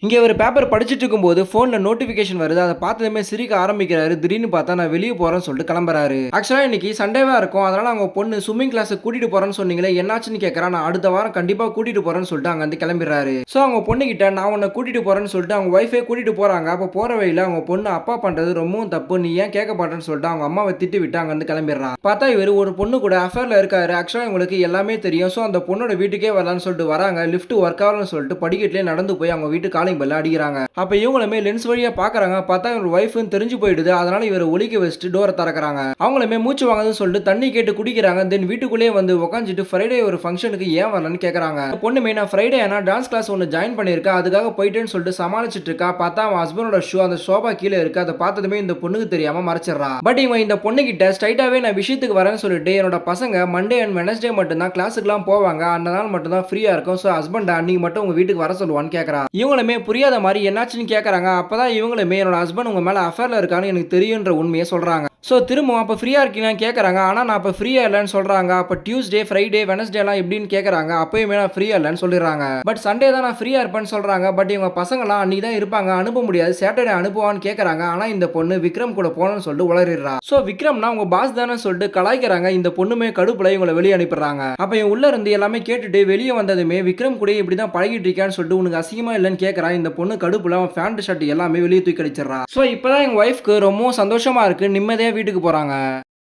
இங்க ஒரு பேப்பர் படிச்சுட்டு இருக்கும்போது ஃபோன்ல நோட்டிஃபிகேஷன் வருது. அத பார்த்ததுமே சிரிக்க ஆரம்பிக்கிறாரு. திடீர்னு பார்த்தா நான் வெளிய போறேன்னு சொல்லிட்டு கிளம்புறாரு. ஆக்சுவலா இன்னைக்கு சண்டேவா இருக்கும். அதனால அவங்க பொண்ணு ஸ்விம்மிங் கிளாஸ்க்கு கூட்டிட்டு போறேன்னு சொன்னீங்களே என்னாச்சுன்னு கேட்கறா. நான் அடுத்த வாரம் கண்டிப்பா கூட்டிட்டு போறேன்னு சொல்லிட்டு அங்க இருந்து கிளம்பிடுறாரு. சோ அவங்க பொண்ணுகிட்ட நான் உன்ன கூட்டிட்டு போறேன்னு சொல்லிட்டு அவங்க ஒய்ஃபே கூட்டிட்டு போறாங்க. அப்ப போற வழியில அவங்க பொண்ணு அப்பா பண்றது ரொம்பவும் தப்பு. நீ ஏன் கேட்க மாட்டேன்னு சொல்லிட்டு அவங்க அம்மாவை திட்டி விட்டு அங்க இருந்து கிளம்பிடுறான். பார்த்தா இவரு ஒரு பொண்ணு கூட அஃபேர்ல இருக்காரு. ஆக்சுவலா உங்களுக்கு எல்லாமே தெரியும். சோ அந்த பொண்ணோட வீட்டுக்கே வரலான்னு சொல்லிட்டு வராங்க. லிஃப்ட் ஒர்க் ஆகலன்னு சொல்லிட்டு படிக்கட்டிலே நடந்து போய் அவங்க வீட்டு காலிங் பெல்ல அடிக்கிறாங்க. அப்ப இவங்களுமே லென்ஸ் வழியா பாக்குறாங்க. பார்த்தா இவர் வைஃப்னு தெரிஞ்சு போயிடுது. அதனால இவரை ஒலிக்க வச்சுட்டு டோரை திறக்கறாங்க. அவங்களுமே மூச்சு வாங்குதுன்னு சொல்லிட்டு தண்ணி கேட்டு குடிக்கிறாங்க. தென் வீட்டுக்குள்ளேயே வந்து உட்காந்துட்டு ஃப்ரைடே ஒரு ஃபங்க்ஷனுக்கு ஏன் வரலன்னு கேக்குறாங்க. பொண்ணுமே நான் ஃப்ரைடே ஆனா டான்ஸ் கிளாஸ் ஒன்னு ஜாயின் பண்ணிருக்கேன். அதுக்காக போயிட்டேன்னு சொல்லிட்டு சமாளிச்சிட்டு இருக்கா. பார்த்தா அவன் ஹஸ்பண்டோட ஷூ அந்த சோபா கீழே இருக்கு. அதை பார்த்ததுமே இந்த பொண்ணுக்கு தெரியாம மறைச்சிடறா. பட் இவன் இந்த பொண்ணு கிட்ட ஸ்ட்ரைட்டாவே நான் விஷயத்துக்கு வரேன்னு சொல்லிட்டு என்னோட பசங்க மண்டே அண்ட் வெனஸ்டே மட்டும் தான் கிளாஸுக்குலாம் போவாங்க. அந்த நாள் மட்டும் தான் ஃப்ரீயா இருக்கும். சோ ஹஸ்பண்ட் அன்னைக்கு மட்டும் உங்க வீட்டுக்கு வர சொல்லுவான்னு கேக்குறா. இவங்களுமே புரியாத மாதிரி என்னாச்சுன்னு கேக்குறாங்க. அப்பதான் இவங்களுமே என்னோட ஹஸ்பண்ட் உங்க மேல அஃபேர்ல இருக்கான்னு எனக்கு தெரியுன்ற உண்மையை சொல்றாங்க. சோ திரும்பவும் அப்ப ஃப்ரீயா இருக்கீங்களான்னு கேக்குறாங்க. ஆனா நான் அப்ப ஃப்ரீயா இல்லன்னு சொல்றாங்க. அப்ப டியூஸ்டே, ஃப்ரைடே, வெனஸ்டே எல்லாம் எப்படின்னு கேக்குறாங்க. அப்பயுமே நான் ஃப்ரீயா இல்லன்னு சொல்லிடுறாங்க. பட் சண்டே தான் நான் ஃப்ரீயா இருப்பேன்னு சொல்றாங்க. பட் இவங்க பசங்க எல்லாம் அன்னைக்கு தான் இருப்பாங்க, அனுப்ப முடியாது, சாட்டர்டே அனுப்புவான்னு கேக்குறாங்க. ஆனா இந்த பொண்ணு விக்ரம் கூட போகணும்னு சொல்லிட்டு உளறிடுறா. சோ விக்ரம்னா உங்க பாஸ் தானே சொல்லிட்டு கலாய்க்கிறாங்க. இந்த பொண்ணுமே கடுப்புல இவங்களை வெளியே அனுப்பிடுறாங்க. அப்ப இவன் உள்ள இருந்து எல்லாமே கேட்டுட்டு வெளியே வந்ததுமே விக்ரம் கூட இப்படிதான் பழகிட்டு இருக்கான்னு சொல்லிட்டு உனக்கு அசிங்கமா இல்லன்னு கேக்குறா. இந்த பொண்ணு கடுப்புல அவன் பேண்ட் ஷர்ட் எல்லாமே வெளியே தூக்கி அடிச்சிடறா. சோ இப்பதான் எங்க ஒய்ஃப்க்கு ரொம்ப சந்தோஷமா இருக்கு. நிம்மதியா வீட்டுக்கு போறாங்க.